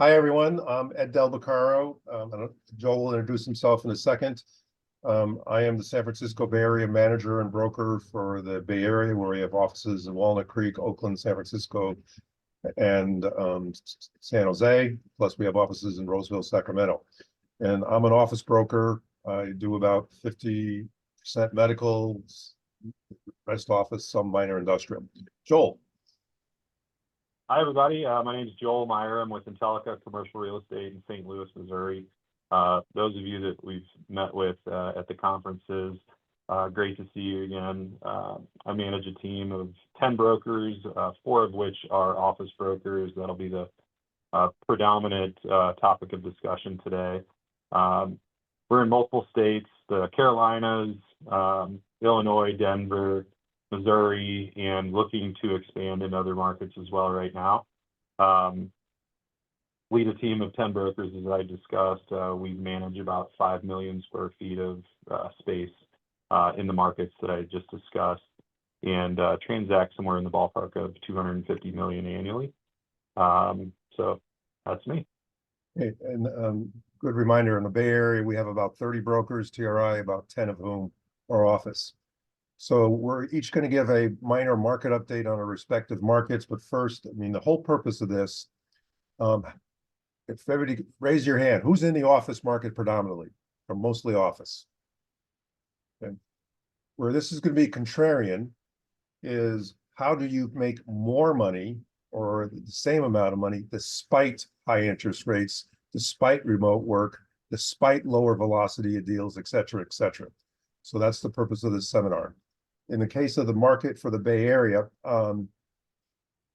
Hi, everyone. I'm Ed Del Beccaro. Joel will introduce himself in a second. I am the San Francisco Bay Area manager and broker for the Bay Area, where we have offices in Walnut Creek, Oakland, San Francisco, and San Jose. Plus, we have offices in Roseville, Sacramento. And I'm an office broker. I do about 50% medical, rest office, some minor industrial. Joel. Hi, everybody. My name is Joel Meyer. I'm with Intellica Commercial Real Estate in St. Louis, Missouri. Those of you that we've met with at the conferences, great to see you again. I manage a team of 10 brokers, 4 of which are office brokers. That'll be the predominant topic of discussion today. We're in multiple states, the Carolinas, Illinois, Denver, Missouri, and looking to expand in other markets as well right now. Lead a team of 10 brokers, as I discussed. We manage about 5 million square feet of space in the markets that I just discussed, and transact somewhere in the ballpark of 250 million annually. So that's me. Hey, and good reminder, in the Bay Area, we have about 30 brokers, TRI, about 10 of whom are office. So we're each going to give a minor market update on our respective markets. But first, I mean, the whole purpose of this, if everybody raise your hand, who's in the office market predominantly, or mostly office? Okay. Where this is going to be contrarian is how do you make more money or the same amount of money despite high interest rates, despite remote work, despite lower velocity of deals, et cetera, et cetera. So that's the purpose of this seminar. In the case of the market for the Bay Area,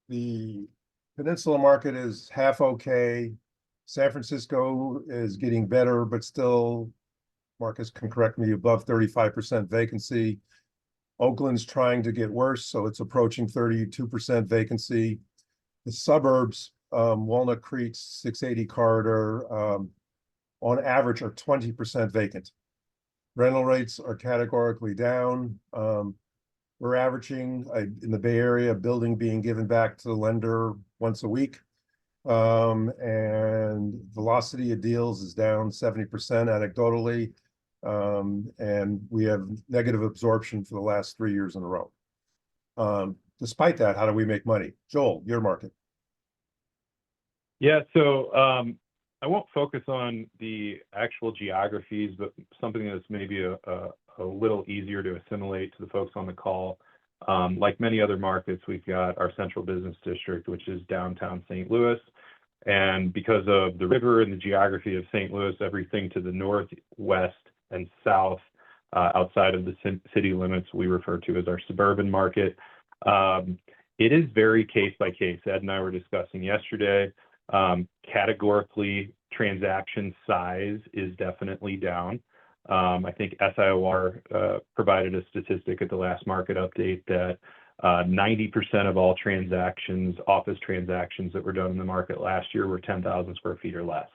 the peninsula market is half okay. San Francisco is getting better, but still, Marcus can correct me, above 35% vacancy. Oakland's trying to get worse, so it's approaching 32% vacancy. The suburbs, Walnut Creek, 680 corridor, on average are 20% vacant. Rental rates are categorically down. We're averaging in the Bay Area, a building being given back to the lender once a week. And velocity of deals is down 70% anecdotally. And we have negative absorption for the last 3 years in a row. Despite that, how do we make money? Joel, your market. Yeah, so I won't focus on the actual geographies, but something that's maybe a little easier to assimilate to the folks on the call. Like many other markets, we've got our central business district, which is downtown St. Louis. And because of the river and the geography of St. Louis, everything to the north, west, and south outside of the city limits, we refer to as our suburban market. It is very case by case. Ed and I were discussing yesterday. Categorically, transaction size is definitely down. I think SIOR provided a statistic at the last market update that 90% of all transactions, office transactions that were done in the market last year were 10,000 square feet or less.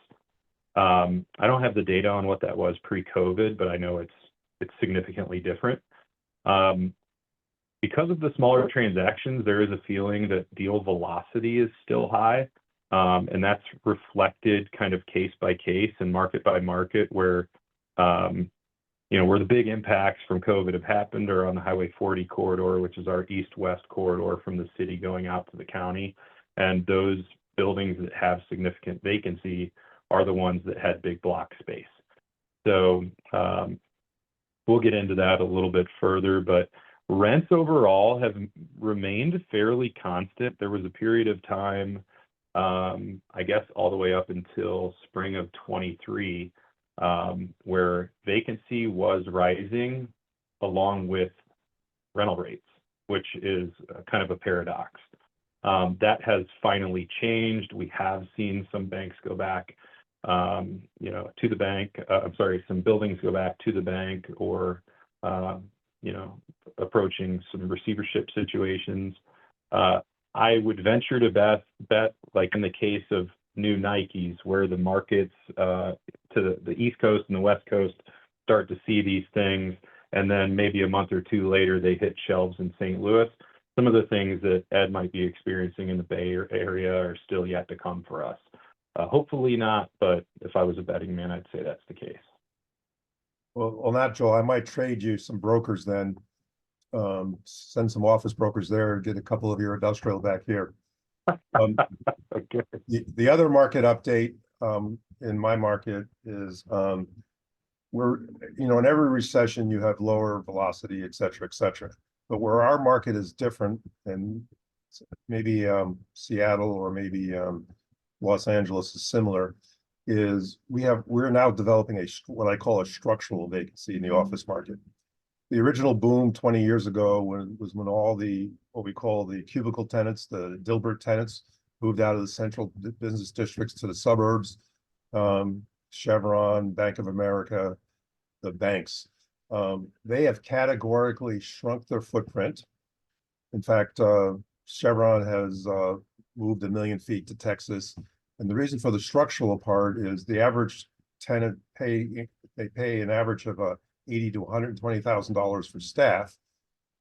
I don't have the data on what that was pre-COVID, but I know it's significantly different. Because of the smaller transactions, there is a feeling that deal velocity is still high. And that's reflected kind of case by case and market by market where, where the big impacts from COVID have happened are on the Highway 40 corridor, which is our east-west corridor from the city going out to the county. And those buildings that have significant vacancy are the ones that had big block space. So we'll get into that a little bit further, but rents overall have remained fairly constant. There was a period of time, I guess all the way up until spring of 23, where vacancy was rising along with rental rates, which is kind of a paradox. That has finally changed. We have seen some banks go back, to the bank. Some buildings go back to the bank or, approaching some receivership situations. I would venture to bet, like in the case of new Nikes, where the markets to the East Coast and the West Coast start to see these things, and then maybe a month or two later, they hit shelves in St. Louis. Some of the things that Ed might be experiencing in the Bay Area are still yet to come for us. Hopefully not, but if I was a betting man, I'd say that's the case. Well, on that, Joel, I might trade you some brokers then. Send some office brokers there, get a couple of your industrial back here. Okay. The other market update in my market is we're, in every recession you have lower velocity, et cetera, et cetera. But where our market is different, and maybe Seattle or maybe Los Angeles is similar, is we're now developing what I call a structural vacancy in the office market. The original boom 20 years ago was when all what we call the cubicle tenants, the Dilbert tenants, moved out of the central business districts to the suburbs. Chevron, Bank of America, the banks, they have categorically shrunk their footprint. In fact, Chevron has moved 1 million feet to Texas. And the reason for the structural part is the average tenant they pay an average of $80,000 to $120,000 for staff.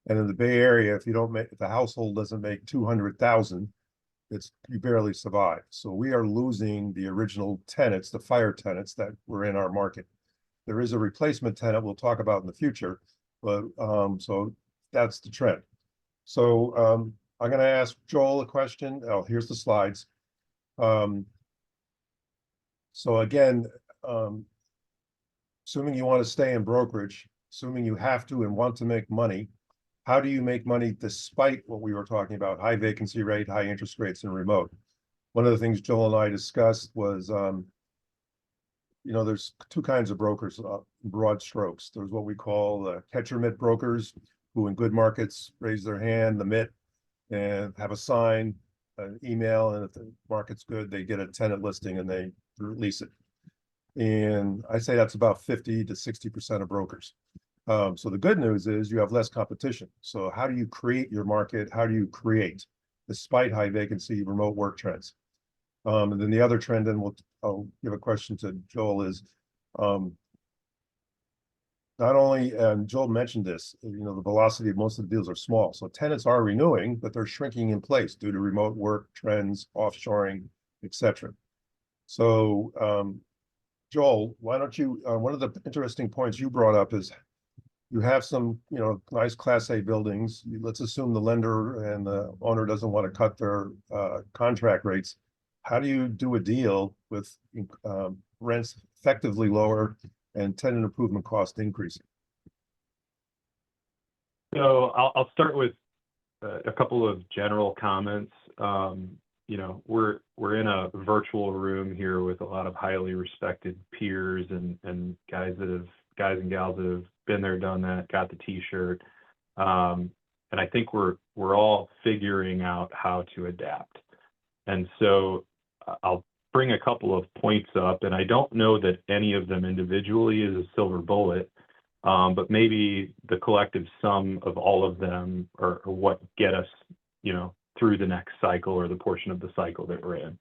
And in the Bay Area, if the household doesn't make 200,000, you barely survive. So we are losing the original tenants, the fire tenants that were in our market. There is a replacement tenant we'll talk about in the future, but so that's the trend. So I'm going to ask Joel a question. Oh, here's the slides. So again, assuming you want to stay in brokerage, assuming you have to and want to make money, how do you make money despite what we were talking about, high vacancy rate, high interest rates, and remote? One of the things Joel and I discussed was, there's two kinds of brokers, broad strokes. There's what we call catcher mitt brokers, who in good markets raise their hand, the mitt, and have a sign, an email, and if the market's good, they get a tenant listing and they release it. And I say that's about 50 to 60% of brokers. So the good news is you have less competition. So how do you create your market? How do you create despite high vacancy remote work trends? And then the other trend, and I'll give a question to Joel, is not only, Joel mentioned this, the velocity of most of the deals are small. So tenants are renewing, but they're shrinking in place due to remote work trends, offshoring, et cetera. So Joel, why don't you, one of the interesting points you brought up is you have some, nice Class A buildings. Let's assume the lender and the owner doesn't want to cut their contract rates. How do you do a deal with rents effectively lower and tenant improvement cost increasing? So I'll start with a couple of general comments. We're in a virtual room here with a lot of highly respected peers and guys and gals that have been there, done that, got the T-shirt, and I think we're all figuring out how to adapt. And so I'll bring a couple of points up, and I don't know that any of them individually is a silver bullet, but maybe the collective sum of all of them are what get us, through the next cycle or the portion of the cycle that we're in.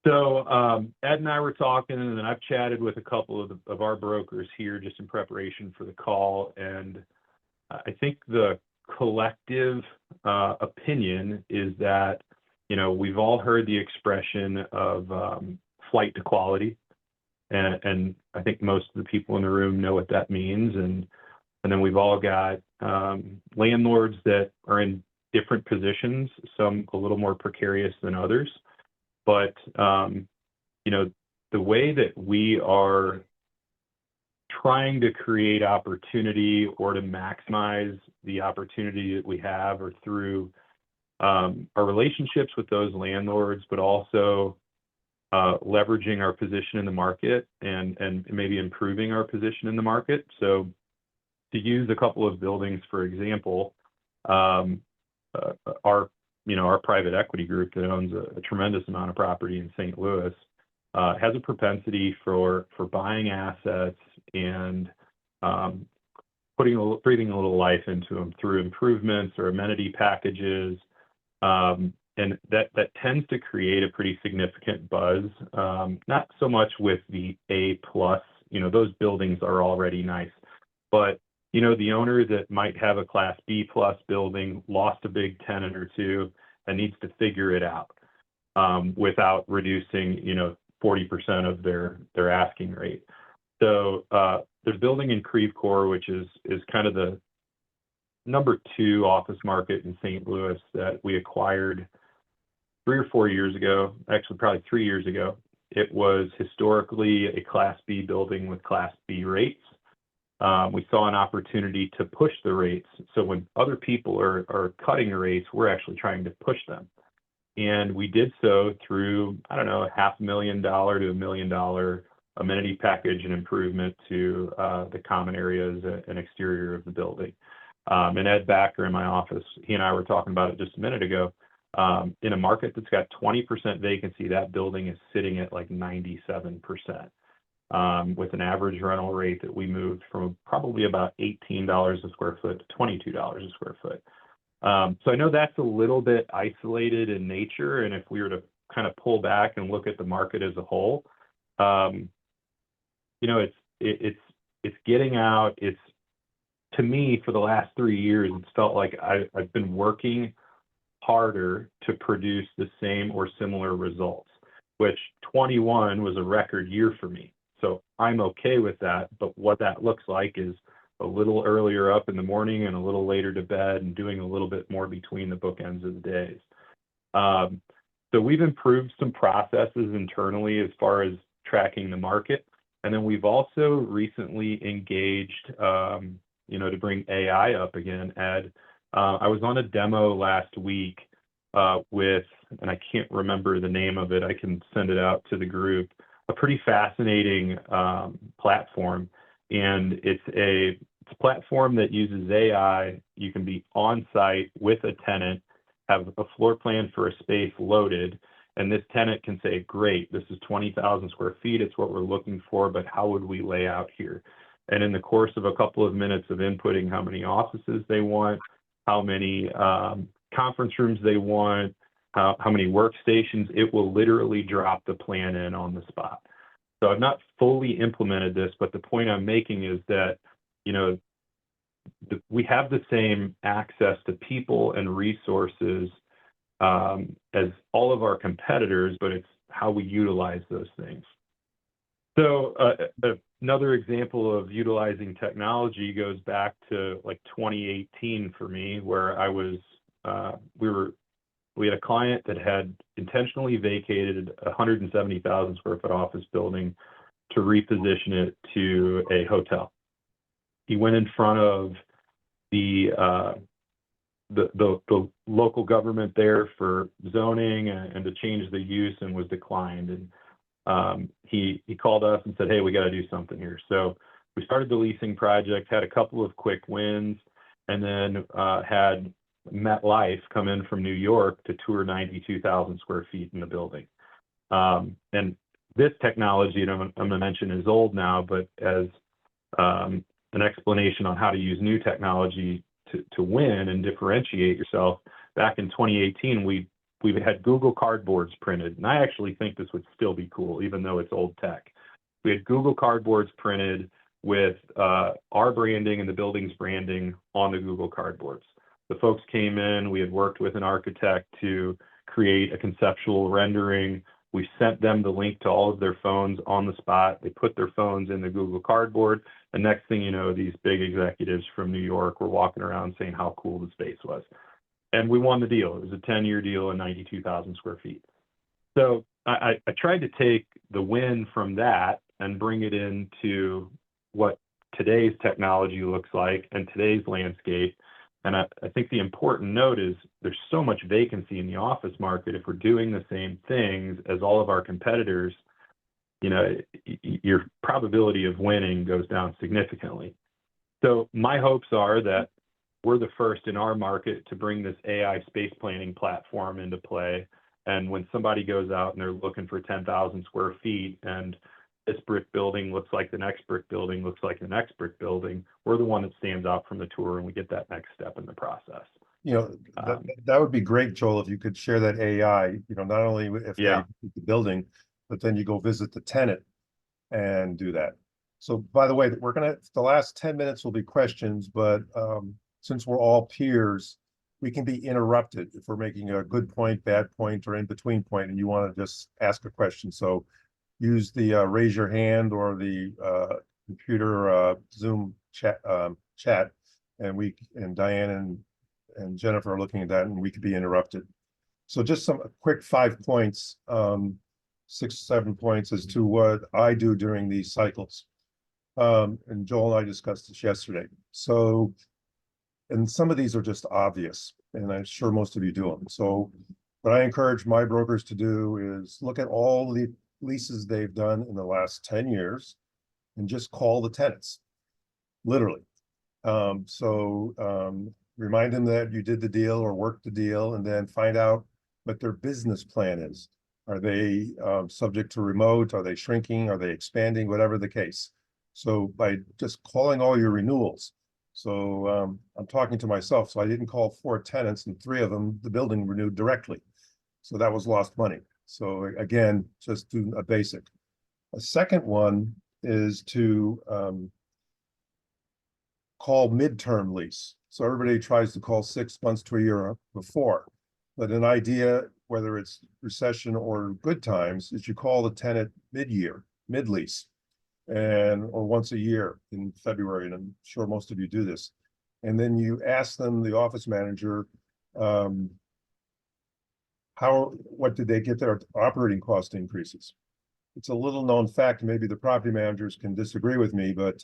So Ed and I were talking, and then I've chatted with a couple of our brokers here just in preparation for the call, and I think the collective opinion is that we've all heard the expression of flight to quality, and I think most of the people in the room know what that means. And then we've all got landlords that are in different positions, some a little more precarious than others. But the way that we are trying to create opportunity or to maximize the opportunity that we have are through our relationships with those landlords, but also leveraging our position in the market and maybe improving our position in the market. So to use a couple of buildings, for example, our private equity group that owns a tremendous amount of property in St. Louis has a propensity for buying assets and breathing a little life into them through improvements or amenity packages. And that tends to create a pretty significant buzz, not so much with the A+, those buildings are already nice, but the owner that might have a Class B+ building, lost a big tenant or two, and needs to figure it out. without reducing, 40% of their asking rate. So there's building in Creve Coeur, which is kind of the #2 office market in St. Louis that we acquired 3 or 4 years ago, actually probably 3 years ago. It was historically a Class B building with Class B rates. We saw an opportunity to push the rates. So when other people are cutting the rates, we're actually trying to push them. And we did so through, I don't know, $500,000 to $1 million amenity package and improvement to the common areas and exterior of the building. And Ed Backer in my office, he and I were talking about it just a minute ago. In a market that's got 20% vacancy, that building is sitting at like 97%, with an average rental rate that we moved from probably about $18 a square foot to $22 a square foot. So I know that's a little bit isolated in nature, and if we were to kind of pull back and look at the market as a whole, it's getting out. It's, to me, for the last 3 years, it's felt like I've been working harder to produce the same or similar results, which 21 was a record year for me. So I'm okay with that, but what that looks like is a little earlier up in the morning and a little later to bed and doing a little bit more between the bookends of the days. So we've improved some processes internally as far as tracking the market. And then we've also recently engaged, to bring AI up again, Ed. I was on a demo last week with, and I can't remember the name of it, I can send it out to the group, a pretty fascinating platform. And it's a platform that uses AI. You can be on site with a tenant, have a floor plan for a space loaded, and this tenant can say, great, this is 20,000 square feet, it's what we're looking for, but how would we lay out here? And in the course of a couple of minutes of inputting how many offices they want, how many conference rooms they want, how many workstations, it will literally drop the plan in on the spot. So I've not fully implemented this, but the point I'm making is that, we have the same access to people and resources as all of our competitors, but it's how we utilize those things. So another example of utilizing technology goes back to like 2018 for me, where I was, we had a client that had intentionally vacated a 170,000 square foot office building to reposition it to a hotel. He went in front of the local government there for zoning and to change the use, and was declined. And he called us and said, hey, we got to do something here. So we started the leasing project, had a couple of quick wins, and then had MetLife come in from New York to tour 92,000 square feet in the building. And this technology, and I'm going to mention, is old now, but as an explanation on how to use new technology to win and differentiate yourself, back in 2018, we had Google Cardboards printed. And I actually think this would still be cool, even though it's old tech. We had Google Cardboards printed with our branding and the building's branding on the Google Cardboards. The folks came in, we had worked with an architect to create a conceptual rendering. We sent them the link to all of their phones on the spot. They put their phones in the Google Cardboard. And next thing you know, these big executives from New York were walking around saying how cool the space was. And we won the deal. It was a 10-year deal and 92,000 square feet. So I tried to take the win from that and bring it into what today's technology looks like and today's landscape. And I think the important note is there's so much vacancy in the office market. If we're doing the same things as all of our competitors, your probability of winning goes down significantly. So my hopes are that we're the first in our market to bring this AI space planning platform into play. And when somebody goes out and they're looking for 10,000 square feet and this brick building looks like the next brick building, looks like the next brick building, we're the one that stands out from the tour, and we get that next step in the process. That would be great, Joel, if you could share that AI, not only if they the building, but then you go visit the tenant and do that. So by the way, the last 10 minutes will be questions, but since we're all peers, we can be interrupted if we're making a good point, bad point, or in between point, and you want to just ask a question. So use the raise your hand or the computer Zoom chat, and Diane and Jennifer are looking at that, and we could be interrupted. So just some quick 5 points, 6, 7 points as to what I do during these cycles. And Joel and I discussed this yesterday. So, and some of these are just obvious, and I'm sure most of you do them. So what I encourage my brokers to do is look at all the leases they've done in the last 10 years and just call the tenants, literally. Remind them that you did the deal or worked the deal, and then find out what their business plan is. Are they subject to remote? Are they shrinking? Are they expanding? Whatever the case. So by just calling all your renewals. So I'm talking to myself. So I didn't call 4 tenants, and 3 of them, the building renewed directly. So that was lost money. So again, just do a basic. A second one is to call midterm lease. So everybody tries to call 6 months to a year before. But an idea, whether it's recession or good times, is you call the tenant mid-year, mid-lease, or once a year in February, and I'm sure most of you do this. And then you ask them, the office manager, what did they get their operating cost increases? It's a little known fact, maybe the property managers can disagree with me, but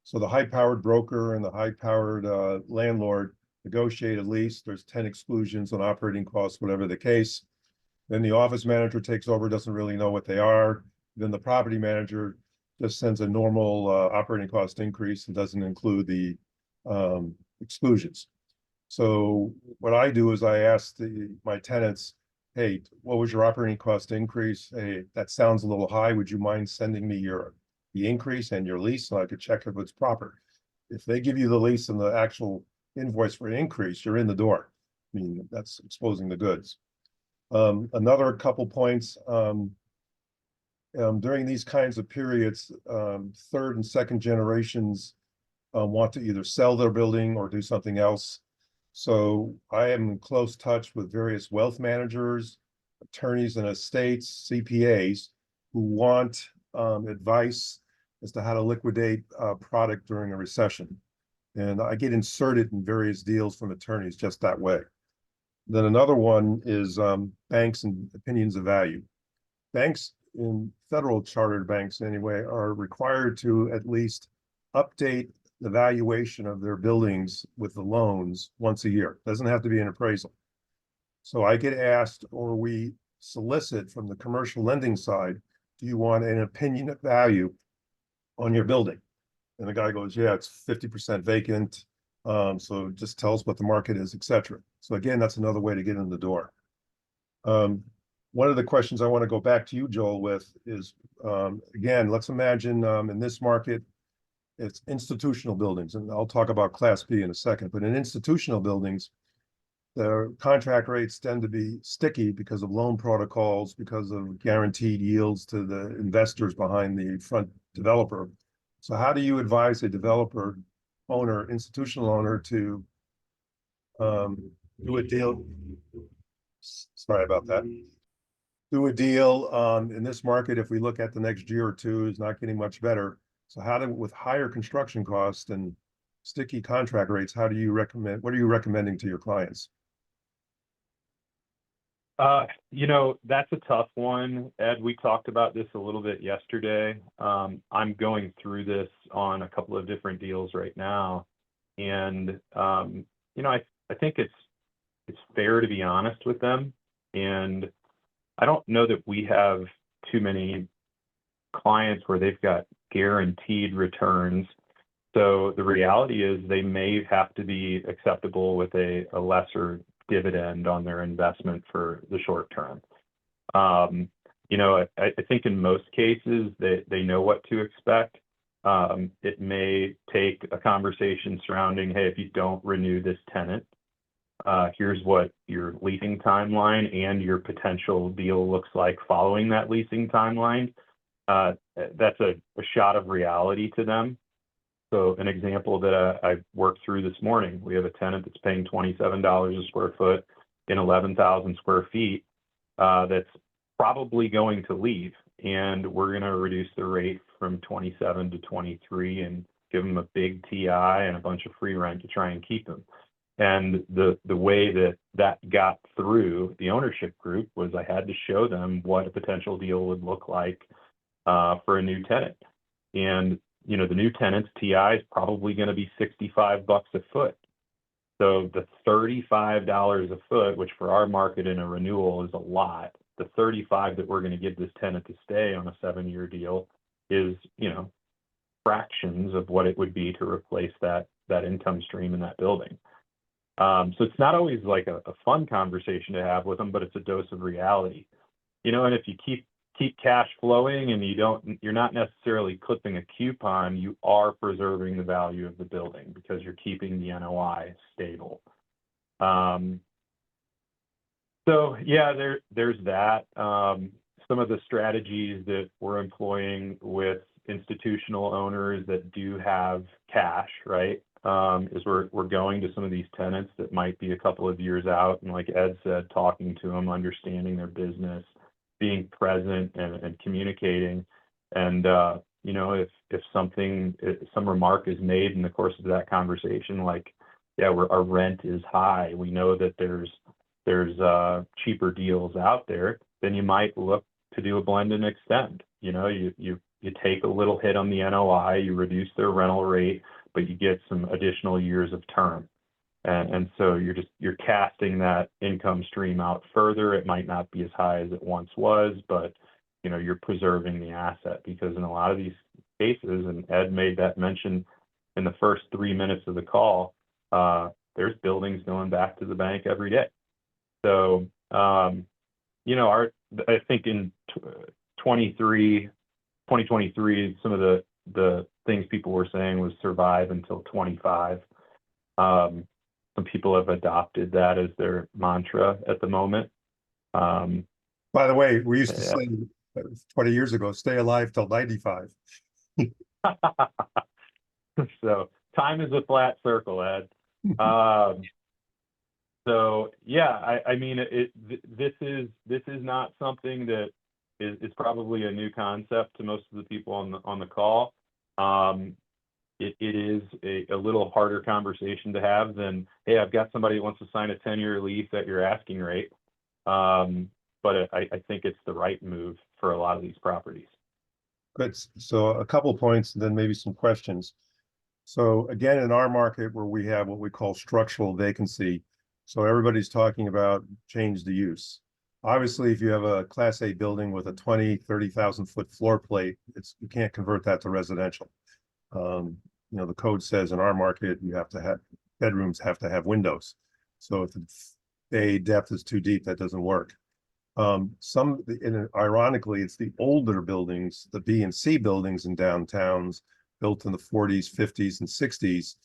so the high-powered broker and the high-powered landlord negotiate a lease. There's 10 exclusions on operating costs, whatever the case. Then the office manager takes over, doesn't really know what they are. Then the property manager just sends a normal operating cost increase and doesn't include the exclusions. So what I do is I ask my tenants, hey, what was your operating cost increase? Hey, that sounds a little high. Would you mind sending me the increase and your lease so I could check if it's proper? If they give you the lease and the actual invoice for an increase, you're in the door. I mean, that's exposing the goods. Another couple points, during these kinds of periods, 3rd and 2nd generations want to either sell their building or do something else. So I am in close touch with various wealth managers, attorneys and estates, CPAs, who want advice as to how to liquidate a product during a recession. And I get inserted in various deals from attorneys just that way. Then another one is banks and opinions of value. Banks, in federal chartered banks anyway, are required to at least update the valuation of their buildings with the loans once a year. Doesn't have to be an appraisal. So I get asked, or we solicit from the commercial lending side, do you want an opinion of value on your building? And the guy goes, yeah, it's 50% vacant. So just tell us what the market is, etc. So again, that's another way to get in the door. One of the questions I want to go back to you, Joel, with is, again, let's imagine in this market, it's institutional buildings, and I'll talk about Class B in a second, but in institutional buildings, the contract rates tend to be sticky because of loan protocols, because of guaranteed yields to the investors behind the front developer. So how do you advise a developer owner, institutional owner, to do a deal? Sorry about that. Do a deal in this market, if we look at the next year or two, is not getting much better. So with higher construction costs and sticky contract rates, what are you recommending to your clients? That's a tough one, Ed. We talked about this a little bit yesterday. I'm going through this on a couple of different deals right now. And, I think it's fair to be honest with them. And I don't know that we have too many clients where they've got guaranteed returns. So the reality is they may have to be acceptable with a lesser dividend on their investment for the short term. I think in most cases they know what to expect. It may take a conversation surrounding, hey, if you don't renew this tenant, here's what your leasing timeline and your potential deal looks like following that leasing timeline. That's a shot of reality to them. So an example that I worked through this morning, we have a tenant that's paying $27 a square foot in 11,000 square feet that's probably going to leave. And we're going to reduce the rate from 27 to 23 and give them a big TI and a bunch of free rent to try and keep them. And the way that got through the ownership group was I had to show them what a potential deal would look like for a new tenant. And, you know, the new tenant's TI is probably going to be $65 a foot. So the $35 a foot, which for our market in a renewal is a lot, the 35 that we're going to give this tenant to stay on a 7-year deal is, you know, fractions of what it would be to replace that income stream in that building. So it's not always like a fun conversation to have with them, but it's a dose of reality, you know. And if you keep cash flowing and you're not necessarily clipping a coupon, you are preserving the value of the building because you're keeping the NOI stable. So yeah, there's that. Some of the strategies that we're employing with institutional owners that do have cash, right? Is we're going to some of these tenants that might be a couple of years out, and like Ed said, talking to them, understanding their business, being present and communicating. And you know, if some remark is made in the course of that conversation, like, yeah, our rent is high, we know that there's cheaper deals out there, then you might look to do a blend and extend. You know, you take a little hit on the NOI, you reduce their rental rate, but you get some additional years of term. And so you're casting that income stream out further. It might not be as high as it once was, but you know, you're preserving the asset, because in a lot of these cases, and Ed made that mention in the first 3 minutes of the call, there's buildings going back to the bank every day. So, you know, I think in 2023, some of the things people were saying was survive until 25. Some people have adopted that as their mantra at the moment. By the way, we used to say 20 years ago, stay alive till 95. So time is a flat circle, Ed. So yeah, I mean, this is not something that is probably a new concept to most of the people on the call. It is a little harder conversation to have than, hey, I've got somebody that wants to sign a 10-year lease at your asking rate. But I think it's the right move for a lot of these properties. Good. So a couple points, and then maybe some questions. So again, in our market where we have what we call structural vacancy, so everybody's talking about change the use. Obviously, if you have a Class A building with a 30,000 foot floor plate, you can't convert that to residential. You know, the code says in our market, you have to have bedrooms have to have windows. So if the bay depth is too deep, that doesn't work. Ironically, it's the older buildings, the B and C buildings in downtowns built in the 40s, 50s, and 60s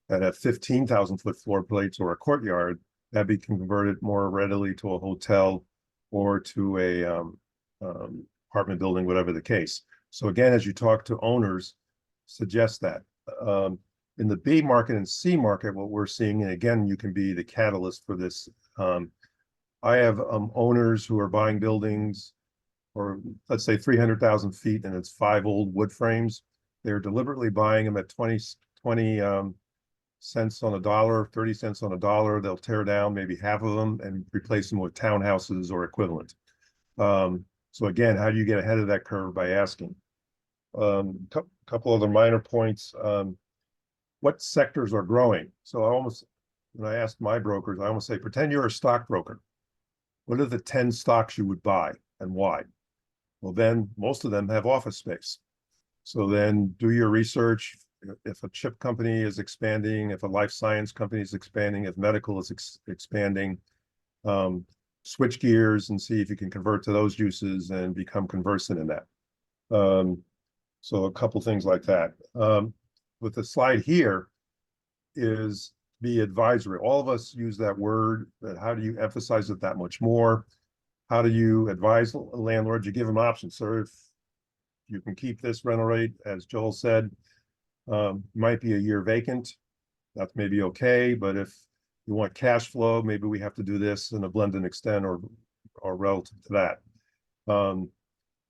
that have 15,000 foot floor plates or a courtyard that be converted more readily to a hotel or to a apartment building, whatever the case. So again, as you talk to owners, suggest that. In the B market and C market, what we're seeing, and again, you can be the catalyst for this. I have owners who are buying buildings, or let's say 300,000 feet, and it's 5 old wood frames. They're deliberately buying them at 20 cents on a dollar, 30 cents on a dollar. They'll tear down maybe half of them and replace them with townhouses or equivalent. So again, how do you get ahead of that curve? By asking. Couple other minor points. What sectors are growing? So when I ask my brokers, I almost say, pretend you're a stockbroker. What are the 10 stocks you would buy and why? Well, then most of them have office space. So then do your research. If a chip company is expanding, if a life science company is expanding, if medical is expanding, switch gears and see if you can convert to those uses and become conversant in that. So a couple things like that. With the slide here is be advisory. All of us use that word, but how do you emphasize it that much more? How do you advise a landlord? You give them options. So if you can keep this rental rate, as Joel said, Might be a year vacant. That's maybe okay, but if you want cash flow, maybe we have to do this in a blend and extend or relative to that.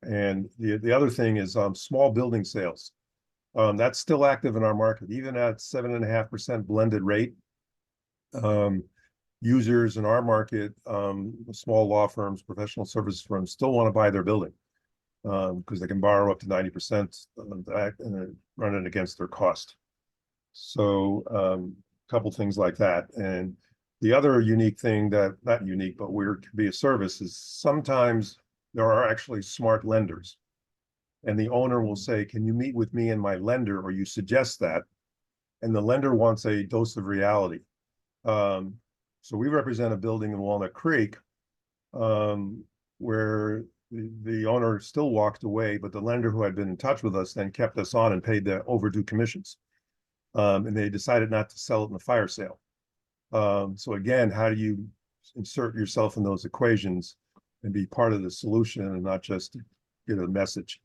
And the other thing is small building sales. That's still active in our market, even at 7.5% blended rate. Users in our market, small law firms, professional services firms, still want to buy their building because they can borrow up to 90% and run it against their cost. So a couple things like that. And the other unique thing that, not unique, but where it could be a service is sometimes there are actually smart lenders. And the owner will say, can you meet with me and my lender, or you suggest that? And the lender wants a dose of reality. So we represent a building in Walnut Creek where the owner still walked away, but the lender who had been in touch with us then kept us on and paid the overdue commissions. And they decided not to sell it in the fire sale. So again, how do you insert yourself in those equations and be part of the solution and not just get a message?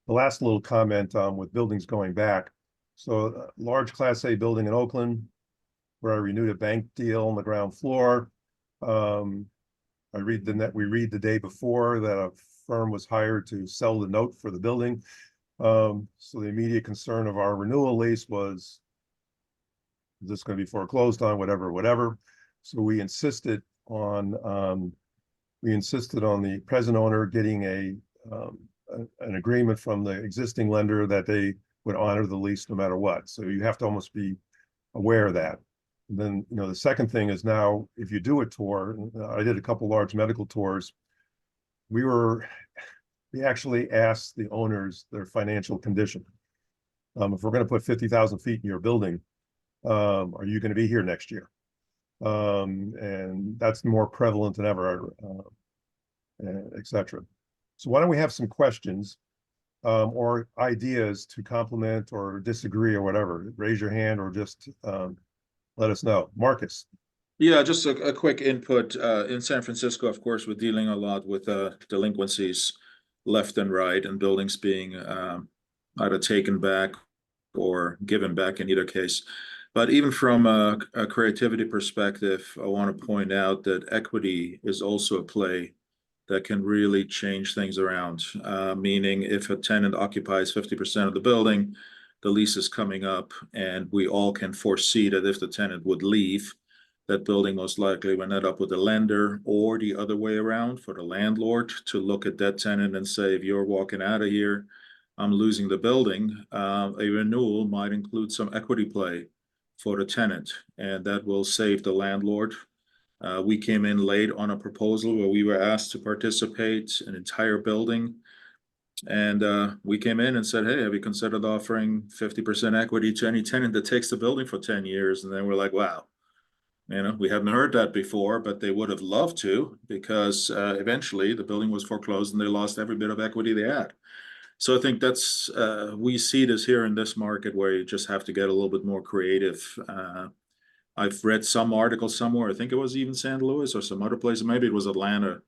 The last little comment with buildings going back. So large Class A building in Oakland, where I renewed a bank deal on the ground floor. We read the day before that a firm was hired to sell the note for the building. So the immediate concern of our renewal lease was, is this going to be foreclosed on, whatever. So we insisted on the present owner getting an agreement from the existing lender that they would honor the lease no matter what. So you have to almost be aware of that. And then, the second thing is now, if you do a tour, I did a couple large medical tours. We actually asked the owners their financial condition. If we're going to put 50,000 feet in your building, are you going to be here next year? And that's more prevalent than ever, et cetera. So why don't we have some questions or ideas to complement or disagree or whatever? Raise your hand or just let us know. Marcus. Yeah, just a quick input. In San Francisco, of course, we're dealing a lot with delinquencies left and right, and buildings being either taken back or given back in either case. But even from a creativity perspective, I want to point out that equity is also a play that can really change things around. Meaning if a tenant occupies 50% of the building, the lease is coming up, and we all can foresee that if the tenant would leave, that building most likely will end up with a lender, or the other way around for the landlord to look at that tenant and say, if you're walking out of here, I'm losing the building. A renewal might include some equity play for the tenant, and that will save the landlord. We came in late on a proposal where we were asked to participate an entire building. And we came in and said, hey, have you considered offering 50% equity to any tenant that takes the building for 10 years? And then we're like, wow, we hadn't heard that before, but they would have loved to, because eventually the building was foreclosed and they lost every bit of equity they had. So I think that's, we see this here in this market where you just have to get a little bit more creative. I've read some article somewhere, I think it was even St. Louis or some other place, maybe it was Atlanta,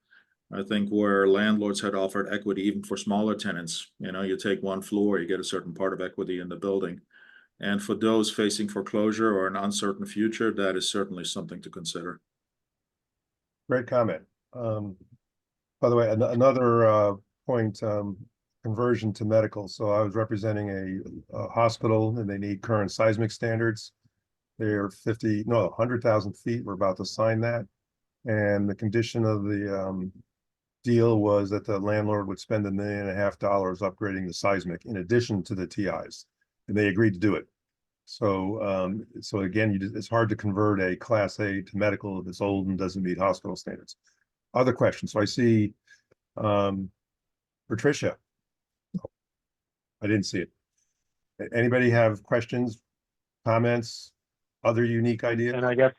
I think, where landlords had offered equity even for smaller tenants. You take one floor, you get a certain part of equity in the building. And for those facing foreclosure or an uncertain future, that is certainly something to consider. Great comment. By the way, another point, conversion to medical. So I was representing a hospital, and they need current seismic standards. They're 100,000 feet. We're about to sign that. And the condition of the deal was that the landlord would spend $1.5 million upgrading the seismic in addition to the TIs, and they agreed to do it. So, so again, it's hard to convert a Class A to medical if it's old and doesn't meet hospital standards. Other questions? So I see Patricia. I didn't see it. Anybody have questions, comments, other unique ideas? And I guess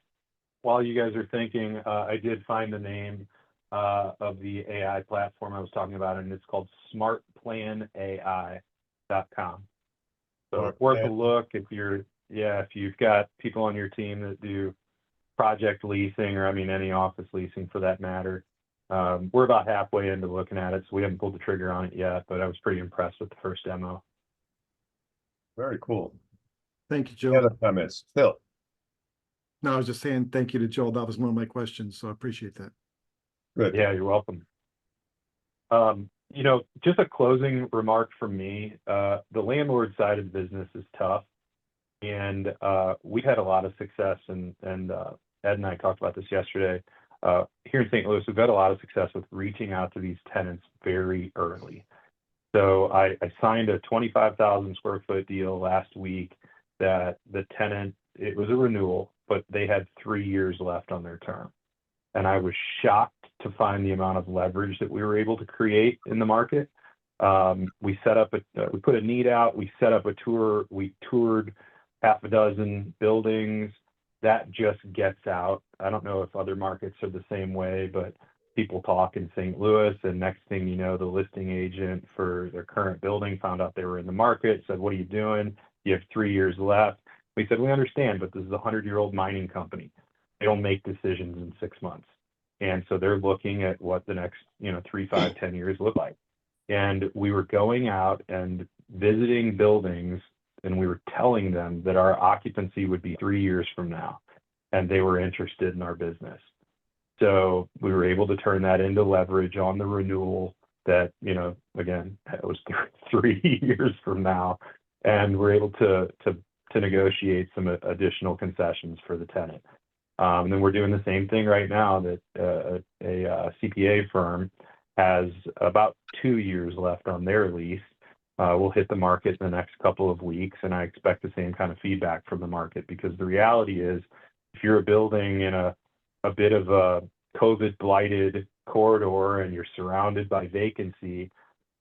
while you guys are thinking, I did find the name of the AI platform I was talking about, and it's called smartplanai.com. So it's worth a look if you've got people on your team that do project leasing, or any office leasing for that matter. We're about halfway into looking at it, so we haven't pulled the trigger on it yet, but I was pretty impressed with the first demo. Very cool. Thank you, Any other Joel. comments? Phil? No, I was just saying thank you to Joel. That was one of my questions, so I appreciate that. Good. Yeah, you're welcome. Just a closing remark from me. The landlord side of the business is tough, and we've had a lot of success, and Ed and I talked about this yesterday. Here in St. Louis, we've had a lot of success with reaching out to these tenants very early. So I signed a 25,000 square foot deal last week that the tenant, it was a renewal, but they had 3 years left on their term. And I was shocked to find the amount of leverage that we were able to create in the market. We put a need out, we set up a tour, we toured half a dozen buildings. That just gets out. I don't know if other markets are the same way, but people talk in St. Louis, and next thing you know, the listing agent for their current building found out they were in the market, said, "What are you doing? You have 3 years left." We said, "We understand, but this is a 100-year-old mining company. They don't make decisions in 6 months." And so they're looking at what the next, 3, 5, 10 years look like. And we were going out and visiting buildings, and we were telling them that our occupancy would be 3 years from now, and they were interested in our business. So we were able to turn that into leverage on the renewal that, again, it was 3 years from now, and we're able to negotiate some additional concessions for the tenant. And then we're doing the same thing right now that a CPA firm has about 2 years left on their lease. We'll hit the market in the next couple of weeks, and I expect the same kind of feedback from the market, because the reality is, if you're a building in a bit of a COVID blighted corridor and you're surrounded by vacancy,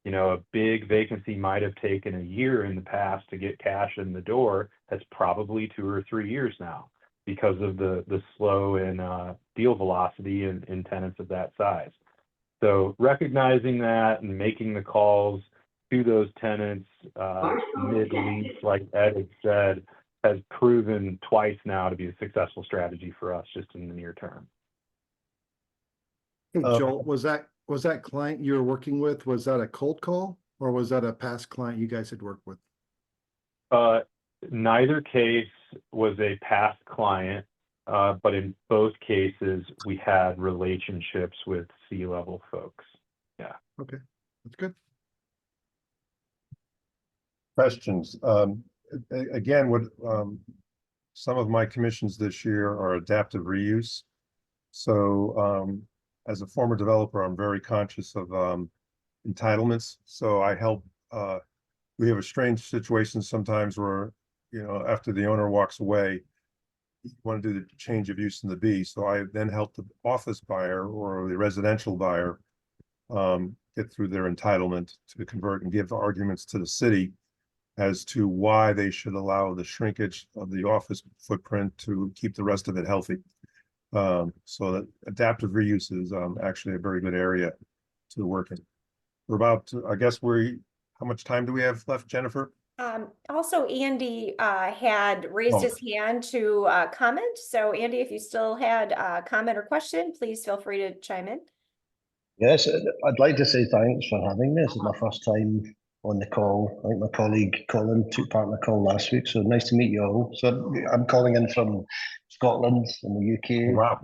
a big vacancy might have taken a year in the past to get cash in the door. That's probably 2 or 3 years now, because of the slow in deal velocity in tenants of that size. So recognizing that and making the calls to those tenants mid-lease, like Ed had said, has proven twice now to be a successful strategy for us just in the near term. Hey, Joel, was that client you were working with, was that a cold call, or was that a past client you guys had worked with? Neither case was a past client, but in both cases, we had relationships with C-level folks. Yeah. Okay, that's good. Questions? Again, some of my commissions this year are adaptive reuse. So as a former developer, I'm very conscious of entitlements. So I help, we have a strange situation sometimes where, after the owner walks away, you want to do the change of use in the B. So I then help the office buyer or the residential buyer get through their entitlement to convert and give arguments to the city as to why they should allow the shrinkage of the office footprint to keep the rest of it healthy. So that adaptive reuse is actually a very good area to work in. We're about to, I guess how much time do we have left, Jennifer? Also, Andy had raised his hand to comment. So Andy, if you still had a comment or question, please feel free to chime in. Yes, I'd like to say thanks for having me. This is my first time on the call. I think my colleague Colin took part in the call last week, so nice to meet you all. So I'm calling in from Scotland in the UK. Wow.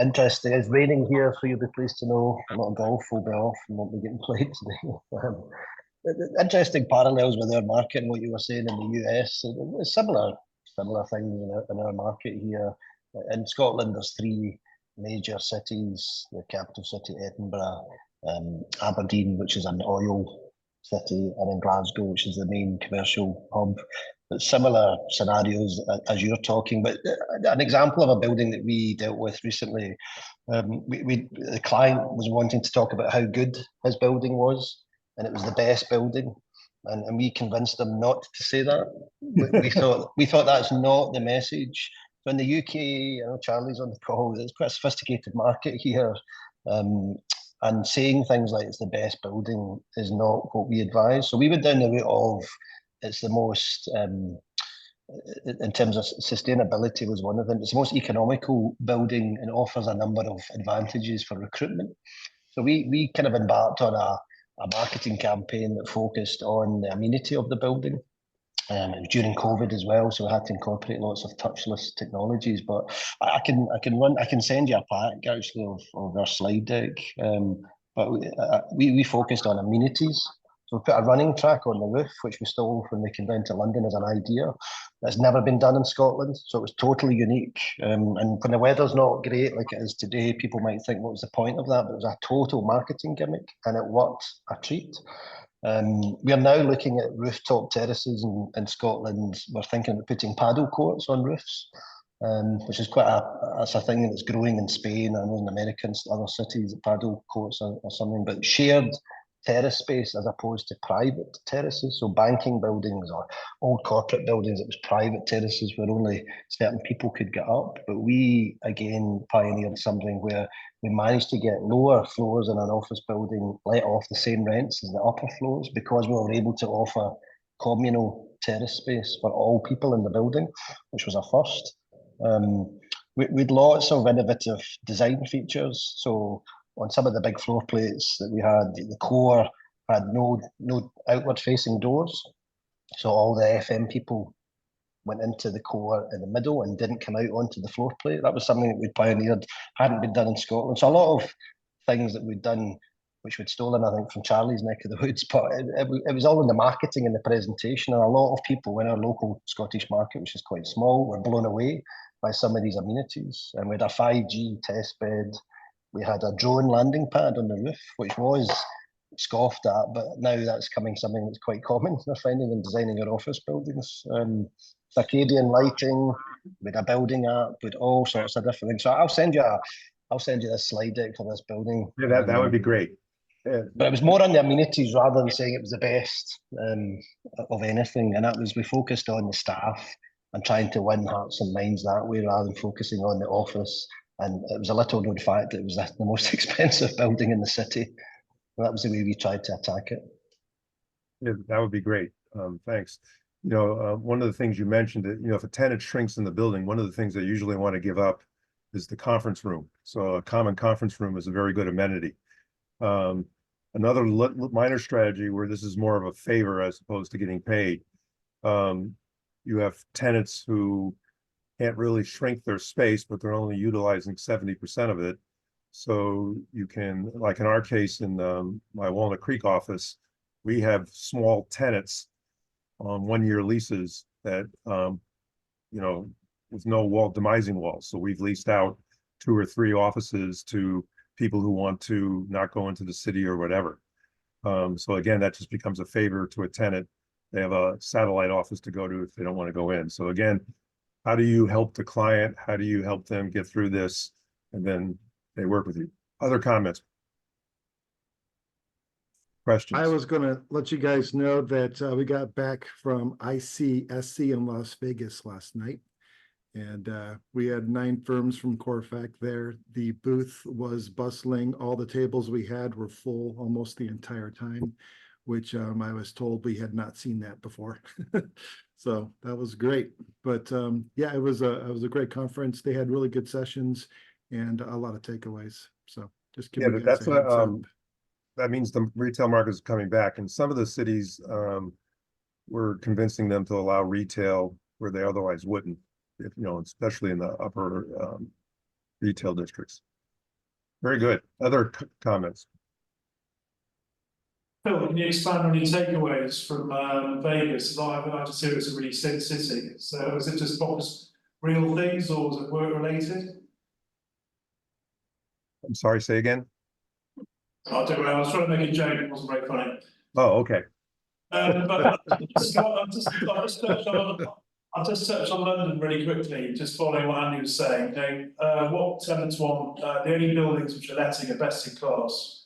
Interesting. It's raining here, so you'll be pleased to know a lot of golf will be off and won't be getting played today. Interesting parallels with our market and what you were saying in the US. It's similar things in our market here. In Scotland, there's 3 major cities: the capital city, Edinburgh, Aberdeen, which is an oil city, and in Glasgow, which is the main commercial hub. But similar scenarios as you're talking. But an example of a building that we dealt with recently, the client was wanting to talk about how good his building was, and it was the best building, and we convinced them not to say that. we thought that's not the message. So in the UK, Charlie's on the call. It's quite a sophisticated market here. And saying things like it's the best building is not what we advise. So we went down the route of it's the most, in terms of sustainability was one of them. It's the most economical building and offers a number of advantages for recruitment. So we kind of embarked on a marketing campaign that focused on the amenity of the building. It was during COVID as well, so we had to incorporate lots of touchless technologies. But I can send you a pack actually of our slide deck. But we focused on amenities. So we put a running track on the roof, which we stole when we came down to London as an idea. That's never been done in Scotland, so it was totally unique. And when the weather's not great like it is today, people might think, what was the point of that? But it was a total marketing gimmick, and it worked a treat. We are now looking at rooftop terraces in Scotland. We're thinking of putting paddle courts on roofs, which is that's a thing that's growing in Spain. I know in America and other cities, paddle courts are something, but shared terrace space as opposed to private terraces. So banking buildings or old corporate buildings, it was private terraces where only certain people could get up. But we, again, pioneered something where we managed to get lower floors in an office building let off the same rents as the upper floors, because we were able to offer communal terrace space for all people in the building, which was a first. We had lots of innovative design features. So on some of the big floor plates that we had, the core had no outward facing doors. So all the FM people went into the core in the middle and didn't come out onto the floor plate. That was something that we pioneered, hadn't been done in Scotland. So a lot of things that we'd done, which we'd stolen, I think, from Charlie's neck of the woods, but it was all in the marketing and the presentation. And a lot of people in our local Scottish market, which is quite small, were blown away by some of these amenities. And we had a 5G test bed. We had a drone landing pad on the roof, which was scoffed at, but now that's something that's quite common, we're finding, in designing our office buildings. Circadian lighting, with a building app, with all sorts of different things. So I'll send you this slide deck for this building. Yeah, that would be great. Yeah. But it was more on the amenities rather than saying it was the best of anything. And we focused on the staff and trying to win hearts and minds that way rather than focusing on the office. And it was a little known fact that it was the most expensive building in the city. And that was the way we tried to attack it. Yeah, that would be great. Thanks. One of the things you mentioned that, if a tenant shrinks in the building, one of the things they usually want to give up is the conference room. So a common conference room is a very good amenity. Another minor strategy where this is more of a favor as opposed to getting paid. You have tenants who can't really shrink their space, but they're only utilizing 70% of it. So you can, like in our case in my Walnut Creek office, we have small tenants on 1-year leases that, with no demising walls. So we've leased out 2 or 3 offices to people who want to not go into the city or whatever. So again, that just becomes a favor to a tenant. They have a satellite office to go to if they don't want to go in. So again, how do you help the client? How do you help them get through this? And then they work with you. Other comments? Questions? I was going to let you guys know that we got back from ICSC in Las Vegas last night. And we had 9 firms from CORFAC there. The booth was bustling. All the tables we had were full almost the entire time, which I was told we had not seen that before. So that was great. But yeah, it was a great conference. They had really good sessions and a lot of takeaways. So just give you guys a heads up. That means the retail market is coming back. And some of the cities, we're convincing them to allow retail where they otherwise wouldn't, especially in the upper retail districts. Very good. Other comments? Phil, can you expand on your takeaways from Vegas? I just hear it's a really sick city. So was it just focused real things or was it work related? I'm sorry, say again? I don't know. I was trying to make a joke. It wasn't very funny. Oh, okay. But I'll just touch on London really quickly, just following what Andy was saying. What tenants want, the only buildings which are letting are best in class,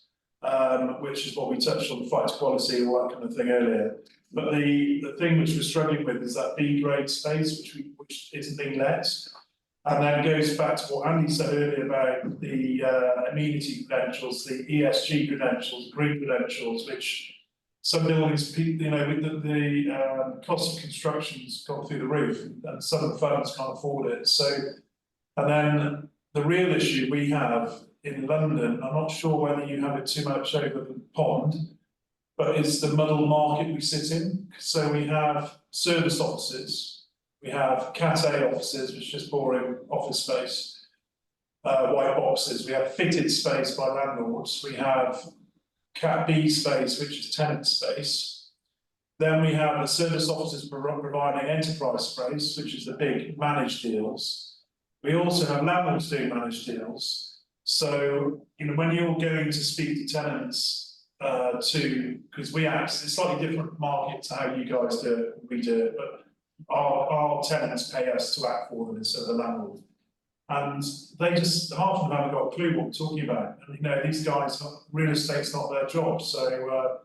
which is what we touched on, flight to quality, all that kind of thing earlier. But the thing which we're struggling with is that B grade space, which isn't being let. And then goes back to what Andy said earlier about the amenity credentials, the ESG credentials, green credentials, which some buildings, with the cost of construction's gone through the roof, and some firms can't afford it. So, and then the real issue we have in London, I'm not sure whether you have it too much over the pond, but it's the muddled market we sit in. So we have serviced offices, we have Cat A offices, which is just boring office space, white boxes. We have fitted space by landlords. We have Cat B space, which is tenant space. Then we have the service offices providing enterprise space, which is the big managed deals. We also have landlords doing managed deals. So, when you're going to speak to tenants, because it's a slightly different market to how you guys do it, we do it, but our tenants pay us to act for them instead of the landlord. And they just, half of them haven't got a clue what we're talking about. And, these guys, real estate's not their job. So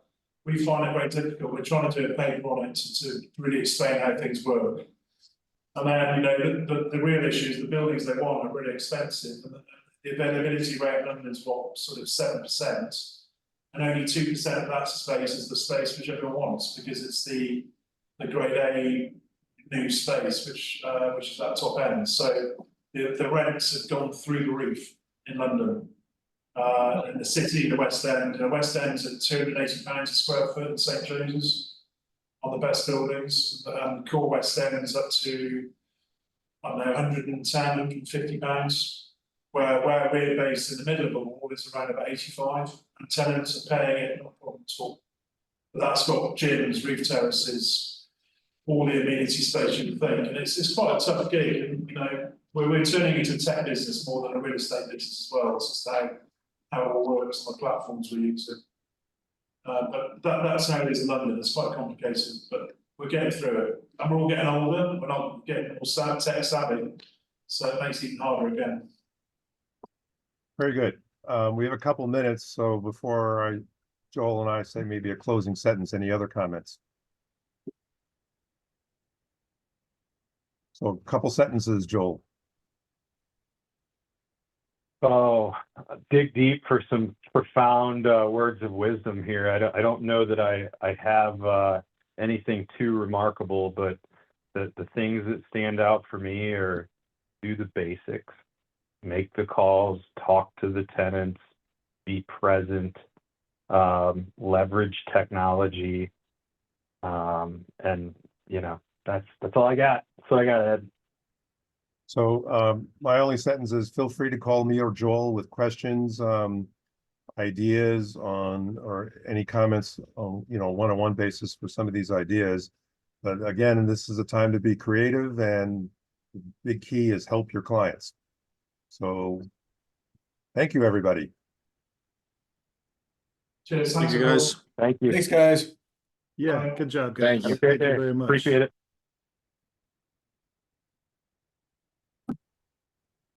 we find it very difficult. We're trying to do a paper on it to really explain how things work. And then, the real issue is the buildings they want are really expensive. And the availability rate in London is what, sort of 7%. And only 2% of that space is the space which everyone wants, because it's the grade A new space, which is that top end. So the rents have gone through the roof in London. In the city, the West End. The West End's at £280 a square foot in St James's on the best buildings. And core West End's up to, I don't know, £110, £150. Where we're based in the middle of the wall is around about 85, and tenants are paying it, not a problem at all. But that's got gyms, roof terraces, all the amenity space you would think, and it's quite a tough gig. And we're turning into a tech business more than a real estate business as well. It's just how it all works on the platforms we're using. But that's how it is in London. It's quite complicated, but we're getting through it, and we're all getting older. We're not getting more tech savvy, so it makes it even harder again. Very good. We have a couple minutes, so before Joel and I say maybe a closing sentence, any other comments? So a couple sentences, Joel. Oh, dig deep for some profound words of wisdom here. I don't know that I have anything too remarkable, but the things that stand out for me are do the basics. Make the calls, talk to the tenants, be present, leverage technology, and that's all I got. That's all I got, Ed. So my only sentence is feel free to call me or Joel with questions, ideas or any comments on one-on-one basis for some of these ideas. But again, this is a time to be creative, and the big key is help your clients. So thank you, everybody. Cheers. Thank you, guys. Thank you. Thanks, guys. Yeah, good job, guys. Thank you. Have a great Thank you day. very much. Appreciate it.